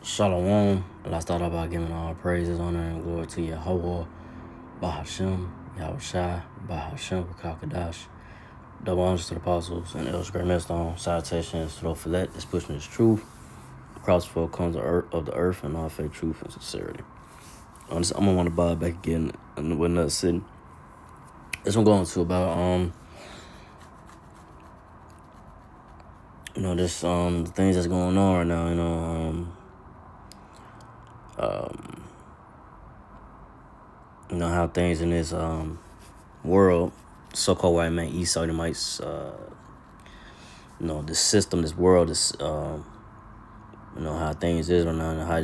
Shalom. Let's start out by giving all praises, honor, and glory to Yahweh, Bahashem, Yahushai, Bahashem, Kakadash. Double honors to the apostles and elders, great millstone, salutations to the fillet that's pushing this truth across the four corners of the earth and all faith, truth, and sincerity. I'm gonna want to buy it back again with another sitting. This one going to about this the things that's going on right now. How things in this world, so-called white man, East Sodomites, this system, this world, this how things is right now, and how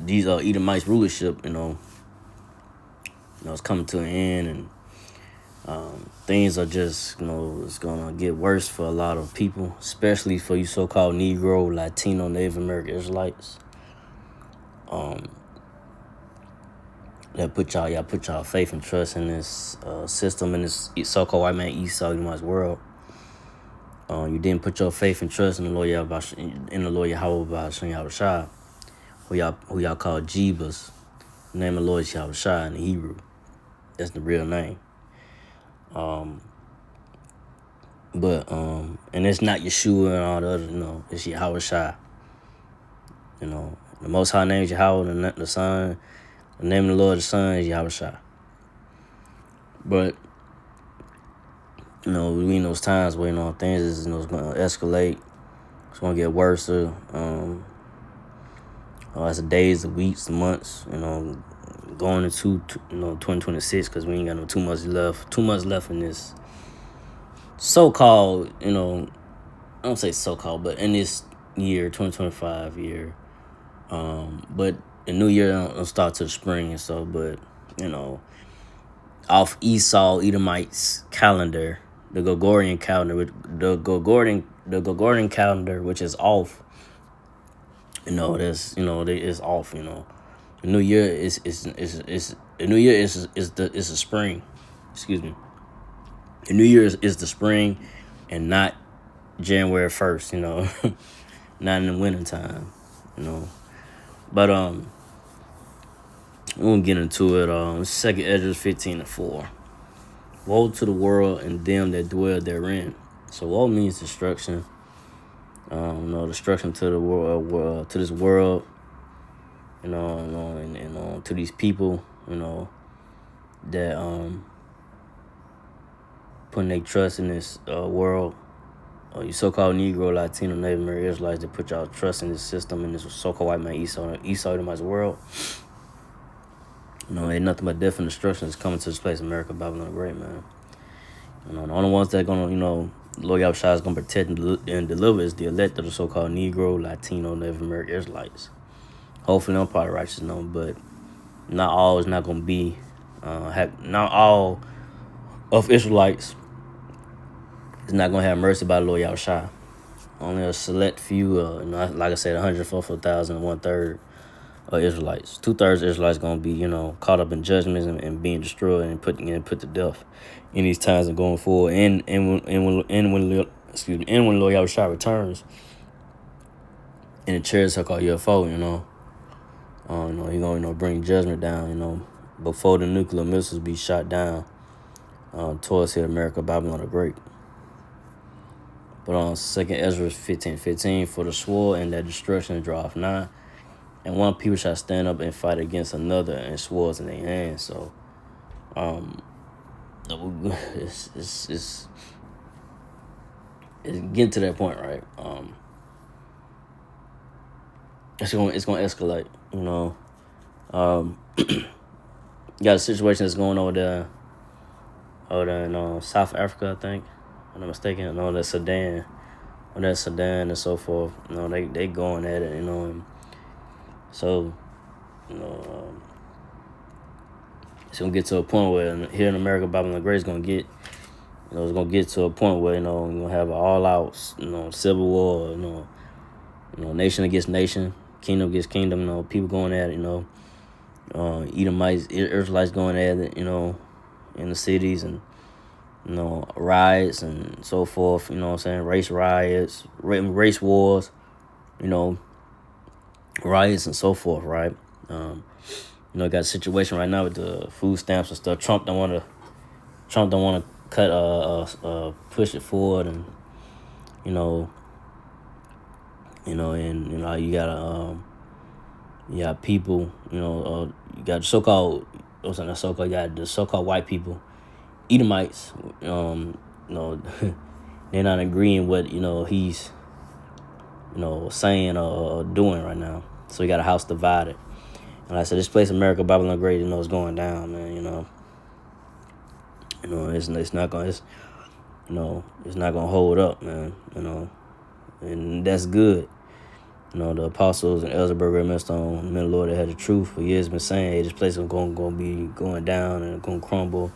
these Edomites rulership, it's coming to an end, and things are just, it's gonna get worse for a lot of people, especially for you so-called Negro, Latino, Native American Israelites. That put y'all faith and trust in this system, in this so-called white man East Sodomites world. You didn't put your faith and trust in the Lord Yahweh Yahushai, who y'all call Jebus. The name of the Lord is Yahushai in the Hebrew. That's the real name. And it's not Yeshua and all the other, it's Yahushai. The Most High name is Yahweh, the Son. The name of the Lord, the Son is Yahushua. But, we in those times where, things is, it's going to escalate. It's going to get worse. As the days, the weeks, the months, going into, 2026, because we ain't got no 2 months left. 2 months left in this so-called, I don't say so-called, but in this year, 2025 year. But the new year don't start till the spring, and so, but, off Esau Edomites calendar, the Gregorian calendar, which is off. It's off. The new year is the new year is the spring. Excuse me. The new year is the spring, and not January 1st. Not in the winter time. But we won't get into it. 2nd Esdras 15:4. Woe to the world and them that dwell therein. So woe means destruction. Destruction to the world, to this world. And to these people. That putting their trust in this world. You so-called Negro, Latino, Native American Israelites that put y'all trust in this system, in this so-called white man East Sodomites world. Ain't nothing but death and destruction is coming to this place, America, Babylon the Great, man. The only ones that gonna, Lord Yahushua is gonna protect and deliver is the elect of the so-called Negro, Latino, Native American Israelites. Hopefully, I'm part of righteous, but not all is not gonna be. Not all of Israelites is not gonna have mercy by the Lord Yahushua. Only a select few, like I said, 144,000, 1/3 of Israelites. 2/3 Israelites gonna be, caught up in judgments and being destroyed and put to death in these times and going forward. And when Lord Yahushua returns in the chairs so called UFO, he gonna bring judgment down, before the nuclear missiles be shot down towards here, America, Babylon the Great. But on 2nd Esdras 15:15, for the sword and that destruction draweth nigh, and one people shall stand up and fight against another, and swords in their hands. So, it's getting to that point, right? It's gonna escalate. You got a situation that's going over there in South Africa, I think. If I'm not mistaken. That's Sudan. That's Sudan and so forth. They going at it, and so, it's gonna get to a point where here in America, Babylon the Great is gonna get, it's gonna get to a point where you're gonna have an all-out, civil war. Nation against nation, kingdom against kingdom. People going at it. Edomites, Israelites going at it. In the cities, and riots and so forth, you know what I'm saying? Race riots, race wars, you know, riots and so forth, right? Got a situation right now with the food stamps and stuff. Trump don't want to push it forward, and you know, and you got people, you got you got the so-called white people, Edomites, you know, they're not agreeing what he's saying or doing right now. So we got a house divided. And like I said, this place, America, Babylon Great, is going down, man. It's not gonna it's not gonna hold up, man. And that's good. The apostles and Elzebub, Millstone, men of the Lord that had the truth for years been saying, hey, this place is gonna be going down and gonna crumble.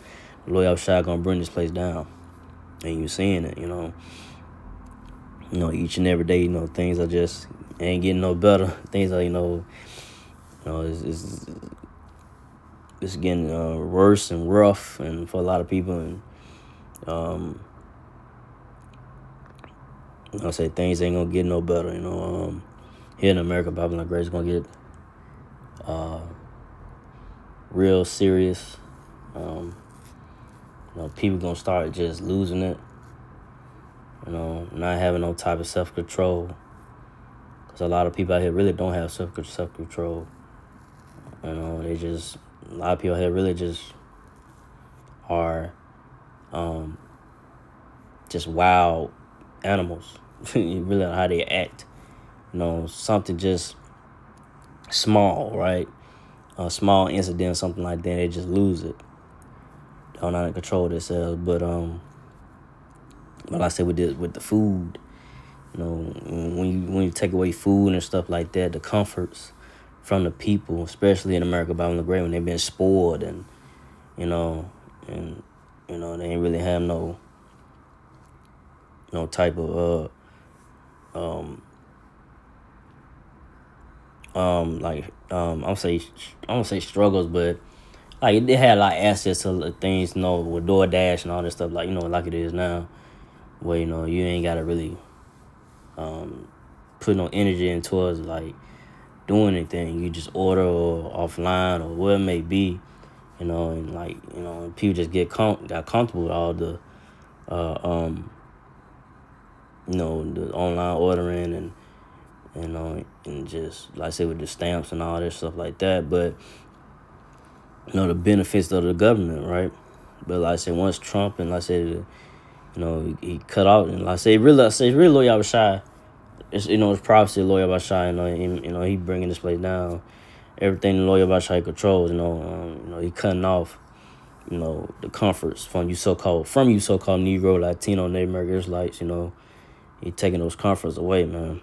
The Lord Yahushua gonna bring this place down, and you're seeing it. Each and every day, things are just ain't getting no better. Things are, it's getting worse and rough, and for a lot of people, and I say things ain't gonna get no better. Here in America, Babylon Great is gonna get real serious. People gonna start just losing it. Not having no type of self-control. Because a lot of people out here really don't have self-control. A lot of people out here really just are just wild animals. You really know how they act. Something just small, right? A small incident, something like that, they just lose it. Don't know how to control themselves. But like I said, with the food, when you take away food and stuff like that, the comforts from the people, especially in America, Babylon the Great, when they've been spoiled, and they ain't really have no type of I'm gonna say struggles, but like they had like access to things, with DoorDash and all this stuff, like like it is now, where you ain't gotta really put no energy in towards like doing anything. You just order or offline or whatever it may be, and people just got comfortable with all the the online ordering and and just like I said, with the stamps and all this stuff like that. But the benefits of the government, right? But like I said, once Trump and like I said, he cut out, and like I say really Lord Yahushua. It's prophecy of Lord Yahushua. He bringing this place down. Everything the Lord Yahushua controls. He cutting off. The comforts from you so-called Negro, Latino, Native American Israelites. He taking those comforts away, man.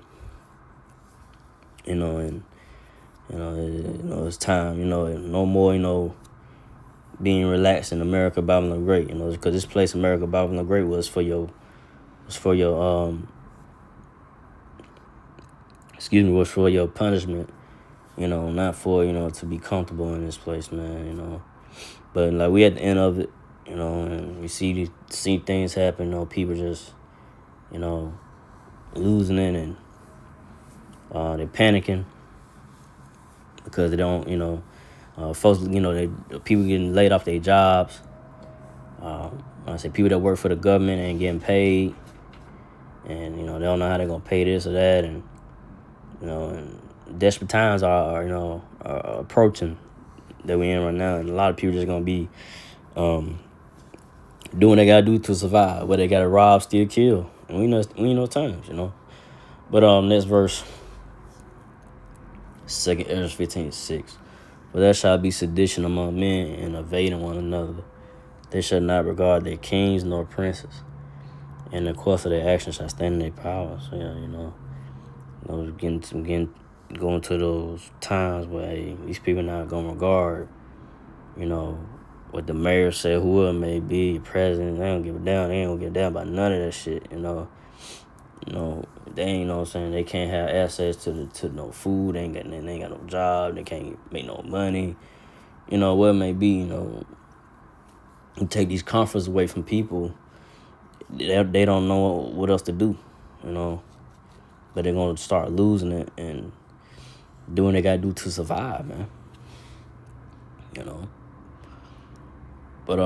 It's time. No more. Being relaxed in America, Babylon Great. Because this place, America, Babylon Great, was for your punishment. Not for to be comfortable in this place, man. But like we at the end of it, and we see things happen. People just losing it, and they're panicking because they don't, folks, people getting laid off their jobs. I say people that work for the government ain't getting paid, and they don't know how they're gonna pay this or that, and and desperate times are approaching that we in right now, and a lot of people just gonna be doing what they gotta do to survive, where they gotta rob, steal, kill, and we know times, But next verse, 2 Ezra 15:6. For there shall be sedition among men, and evading one another. They shall not regard their kings nor princes, and the course of their actions shall stand in their power. So going to those times where these people not gonna regard, what the mayor said, whoever it may be, president, they don't give a damn. They ain't gonna give a damn about none of that shit. They ain't what I'm saying. They can't have access to no food. They ain't got no job. They can't make no money. What it may be. You take these comforts away from people, they don't know what else to do, you know. But they're gonna start losing it and doing what they gotta do to survive, man. You know. But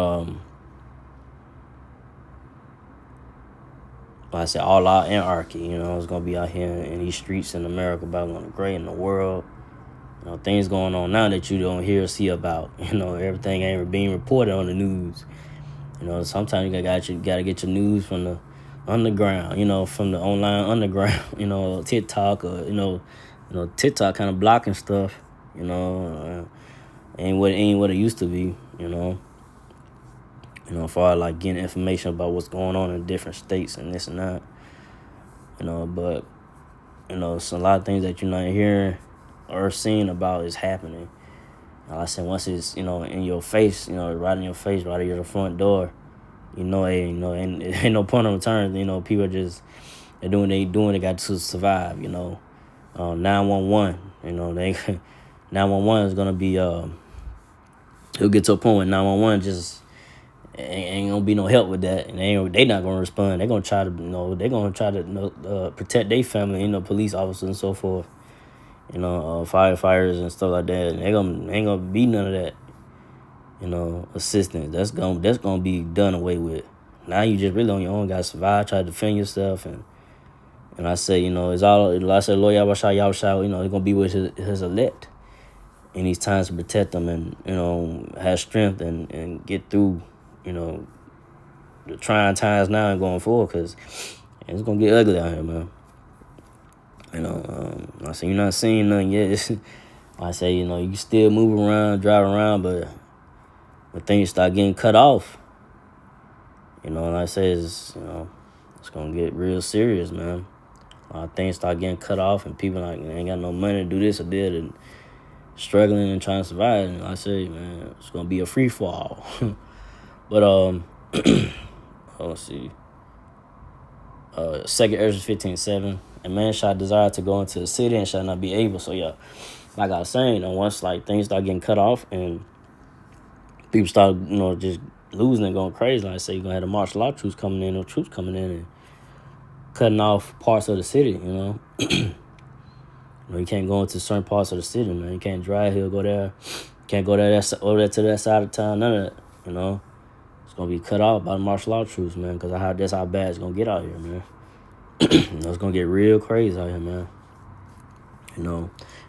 like I said, all out anarchy, you know, it's gonna be out here in these streets in America, Babylon the Great, in the world. You know, things going on now that you don't hear or see about. You know, everything ain't being reported on the news. You know, sometimes you gotta get your news from the underground. You know, from the online underground. You know, TikTok or TikTok kind of blocking stuff. You know, ain't what it used to be. You know. You know, as far as like getting information about what's going on in different states and this and that. You know, but it's a lot of things that you're not hearing or seeing about is happening. Like I said, once it's in your face, right in your face, right at your front door, ain't no point of return. You know, people they're doing they got to survive. 911. They 911 is gonna be it'll get to a point where 911 just ain't gonna be no help with that, and they not gonna respond. They're gonna try to protect their family, police officers and so forth, firefighters and stuff like that. And ain't gonna be none of that, assistance. That's gonna be done away with. Now you just really on your own, gotta survive, try to defend yourself, and I say, it's all. Like I said, Lord Yahweh, he's gonna be with his elect in these times to protect them and have strength and get through the trying times now and going forward, because it's gonna get ugly out here, man. I say you're not seeing nothing yet. I say you can still move around, drive around, but when things start getting cut off, like I say, it's gonna get real serious, man. Things start getting cut off and people ain't got no money to do this or that and struggling and trying to survive. And I say, man, it's gonna be a free fall. But let's see. 2 Ezra 15:7. A man shall desire to go into the city and shall not be able. So yeah, like I was saying, once things start getting cut off and people start just losing and going crazy, like I say, you're gonna have the martial law troops coming in and cutting off parts of the city. You can't go into certain parts of the city, man. You can't drive here, go there. Can't go there, over there to that side of town. None of that. It's gonna be cut off by the martial law troops, man. Because that's how bad it's gonna get out here, man. It's gonna get real crazy out here, man.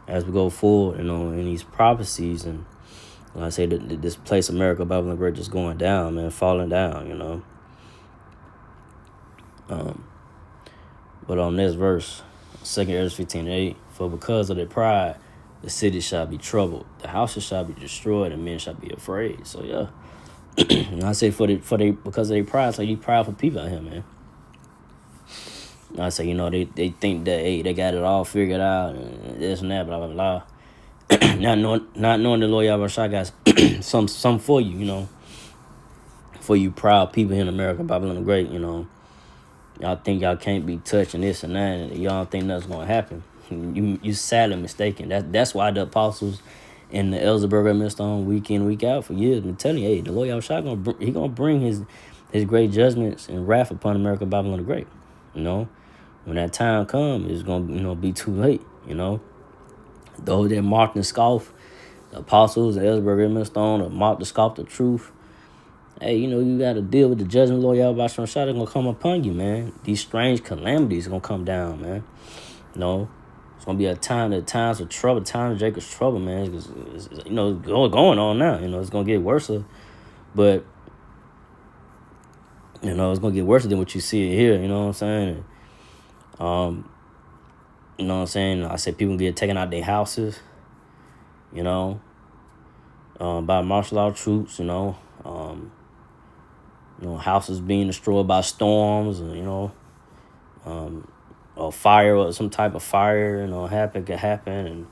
As we go forward, in these prophecies, and like I say, this place, America, Babylon the Great, just going down, man, falling down. But on this verse, 2 Ezra 15:8, for because of their pride, the city shall be troubled, the houses shall be destroyed, and men shall be afraid. So yeah, and I say because of their pride, it's like these prideful people out here, man. I say, they think that they got it all figured out and this and that, blah blah blah. not knowing the Lord Yahweh got some for you, for you proud people here in America, Babylon the Great, y'all think y'all can't be touching this and that, and y'all don't think nothing's gonna happen. You sadly mistaken. That's why the apostles and the elders of Berger Millstone week in, week out for years been telling you, hey, the Lord Yahweh gonna bring his great judgments and wrath upon America, Babylon the Great. When that time comes, it's gonna be too late. Those that mocked and scoff, the apostles, the elders of Berger Millstone, that mocked and scoff the truth. Hey, you got to deal with the judgment, Lord Yahweh Shah, that's going to come upon you, man. These strange calamities are going to come down, man. It's going to be a time, the times of trouble, times of Jacob's trouble, man. It's going on now. It's going to get worse. But, it's going to get worse than what you see here, you know what I'm saying? You know what I'm saying? I said people get taken out their houses, by martial law troops, houses being destroyed by storms, or fire or some type of fire, could happen,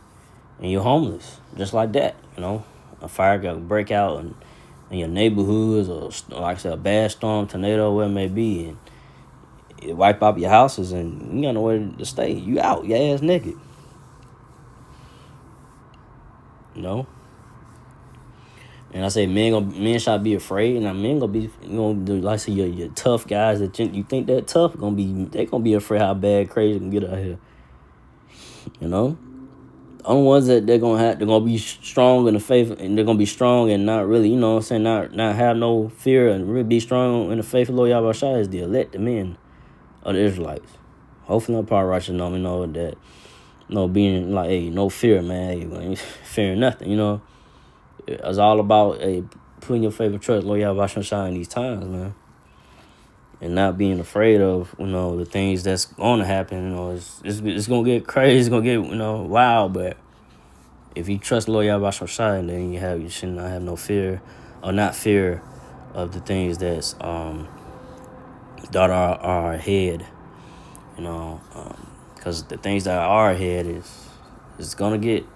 and you're homeless, just like that, A fire could break out in your neighborhoods, or like I said, a bad storm, tornado, whatever it may be, and it wipe out your houses, and you got nowhere to stay. You out, your ass naked. And I say men should be afraid, and men gonna be like I say your tough guys that you think that tough they gonna be afraid how bad crazy can get out here. You know, the only ones that they're gonna be strong in the faith, and they're gonna be strong and not really, you know what I'm saying, not have no fear and really be strong in the faith of Lord Yahweh Shai is the elect, the men of the Israelites. Hopefully, I'm probably righteous enough, that being like, hey, no fear, man, hey, fearing nothing, It's all about putting your faith and trust, Lord Yahweh Shai in these times, man. And not being afraid of, the things that's going to happen. It's going to get crazy. It's going to get, wild. But if you trust Lord Yahweh Shai, then you should not have no fear or not fear of the things that are ahead. Because the things that are ahead is going to get,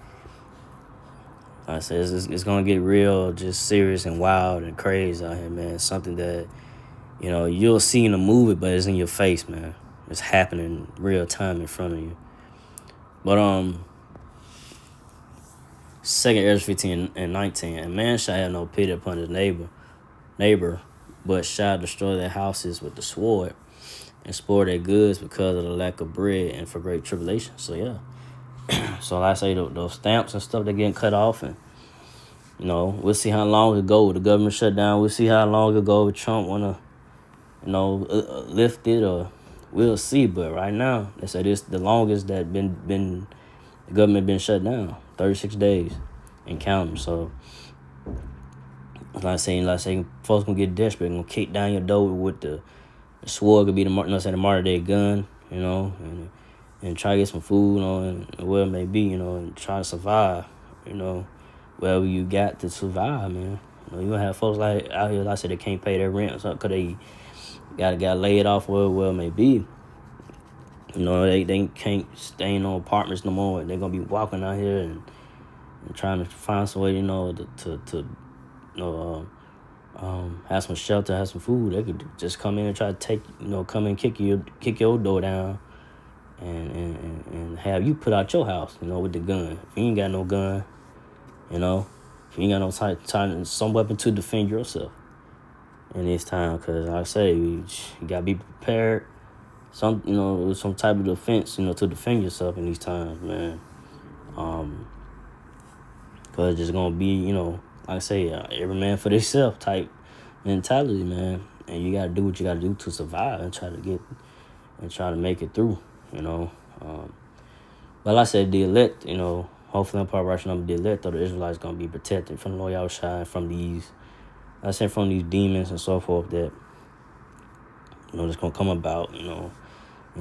like I said, it's going to get real, just serious and wild and crazy out here, man. Something that, you'll see in a movie, but it's in your face, man. It's happening real time in front of you. But 2 Ezra 15 and 19, and man shall have no pity upon his neighbor, but shall destroy their houses with the sword, and spoil their goods because of the lack of bread and for great tribulation. So yeah. So like I say, those stamps and stuff, they're getting cut off, and we'll see how long it go with the government shutdown. We'll see how long it go with Trump wanna, lift it, or we'll see. But right now, they say this the longest that been the government been shut down, 36 days and counting. So like I say, folks gonna get desperate, gonna kick down your door with the sword, could be the modern day gun, and try to get some food, and whatever it may be, and try to survive, wherever you got to survive, man. You gonna have folks like out here, like I said, they can't pay their rent or something because they got laid off, wherever it may be. They can't stay in no apartments no more. They're gonna be walking out here and trying to find some way, to have some shelter, have some food. They could just come in and try to come in, kick your door down, and have you put out your house, with the gun. If you ain't got no gun, if you ain't got no some weapon to defend yourself in this time, because like I say, you gotta be prepared. Some type of defense, to defend yourself in these times, man. Because it's just gonna be, like I say, every man for themselves type mentality, man. And you gotta do what you gotta do to survive and try to make it through, But like I said, the elect, hopefully I'm probably rushing up the elect of the Israelites gonna be protected from the Lord Yahweh Shai, from these demons and so forth that, that's gonna come about, in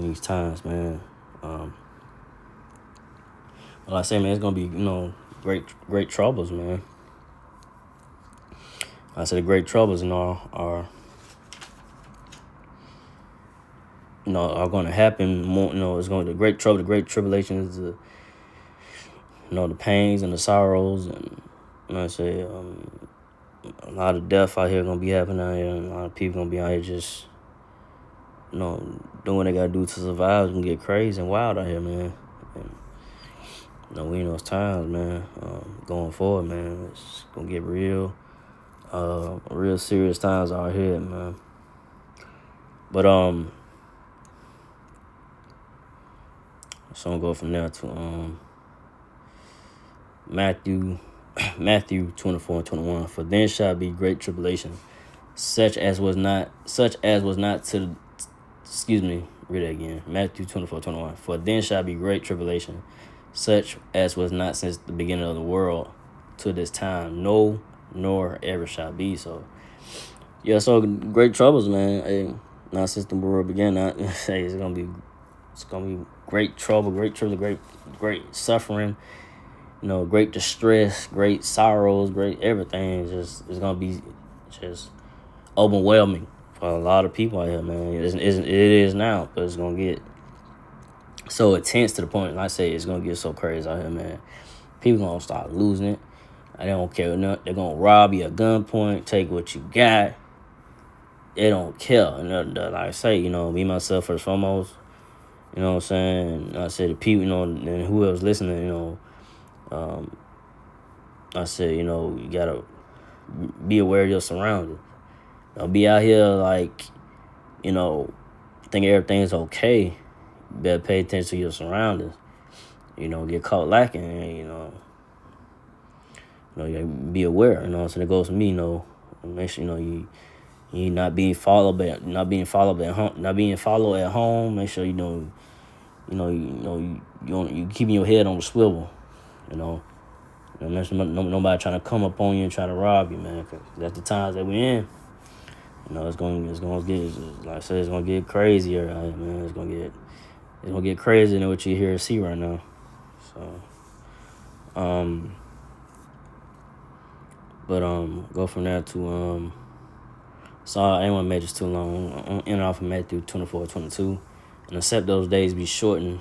these times, man. Well, I say, man, it's gonna be, great troubles, man. I said the great troubles, are going to happen more. It's going to the great tribulations, the pains and the sorrows, and I say, a lot of death out here gonna be happening out here, and a lot of people gonna be out here just, doing what they gotta do to survive. It's gonna get crazy and wild out here, man. And, we in those times, man. Going forward, man, it's gonna get real serious times out here, man. But so I'm gonna go from there to Matthew 24 and 21. For then shall be great tribulation, such as was not to. Excuse me, read it again. Matthew 24:21. For then shall be great tribulation, such as was not since the beginning of the world to this time, no, nor ever shall be. So, yeah, so great troubles, man. Hey, not since the world began. Hey, it's gonna be great trouble, great suffering. Great distress, great sorrows, great everything. It's gonna be just overwhelming for a lot of people out here, man. It is now, but it's gonna get so intense to the point, like I say, it's gonna get so crazy out here, man. People gonna start losing it. They don't care enough. They're gonna rob you at gunpoint, take what you got. They don't care. And like I say, me myself first and foremost. You know what I'm saying? And I said the people, and whoever's listening, I said, you gotta be aware of your surroundings. Don't be out here like, think everything's okay. You better pay attention to your surroundings. Get caught lacking, and you gotta be aware. So that goes to me. Make sure you not being followed, at home. Make sure you keeping your head on the swivel. There's nobody trying to come up on you and try to rob you, man. 'Cause that's the times that we're in. It's gonna get, like I said, it's gonna get crazier, right, man. It's gonna get crazier than what you hear and see right now. So, go from there to So I ain't want to make this too long. I'm in off of Matthew 24:22, and except those days be shortened,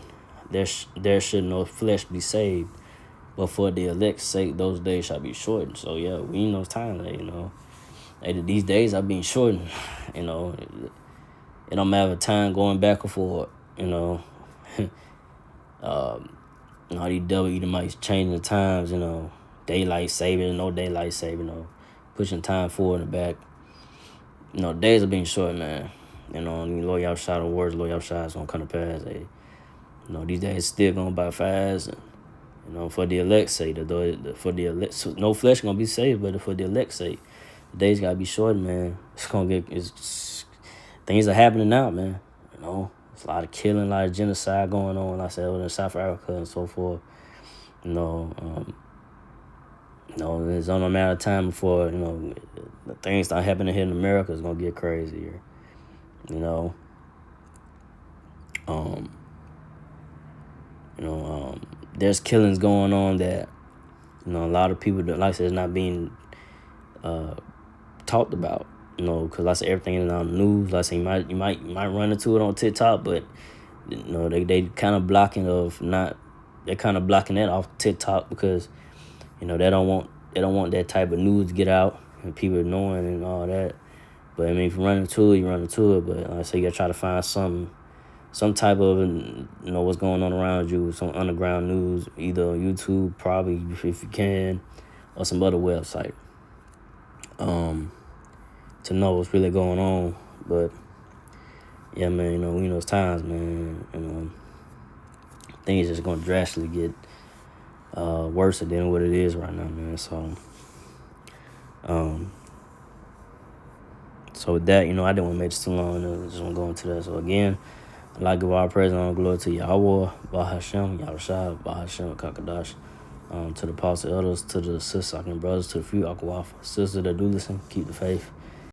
there should no flesh be saved, but for the elect's sake, those days shall be shortened. So yeah, we in those times that these days are being shortened. It don't matter time going back and forth. All these double Edomites changing the times. Daylight saving, no daylight saving. Pushing time forward and back. Days are being short, man. Lord Yahushua, the words Lord Yahushua is gonna come to pass. These days still going by fast. And, for the elect's sake, for the elect, so no flesh gonna be saved, but for the elect's sake, the days gotta be short, man. Things are happening now, man. It's a lot of killing, a lot of genocide going on. Like I said, in South Africa and so forth. It's only a matter of time before the things start happening here in America is gonna get crazier. There's killings going on that a lot of people that, like I said, is not being talked about. Because like I said, everything is on the news. Like I said, you might run into it on TikTok, but they kind of blocking that off TikTok because they don't want that type of news to get out and people knowing and all that. But I mean, if you run into it, you run into it. But like I say, you gotta try to find some type of what's going on around you, some underground news, either YouTube probably if you can, or some other website. To know what's really going on. But yeah, man, we know it's times, man. Things just gonna drastically get worse than what it is right now, man. So with that, I didn't want to make this too long. I just want to go into that. So again, I'd like to give all praise and all glory to Yahweh, Bahashem, Yahushua, Bahashem, Kakadash, to the apostle elders, to the sisters and brothers, to the few Akwafa sisters that do listen, keep the faith.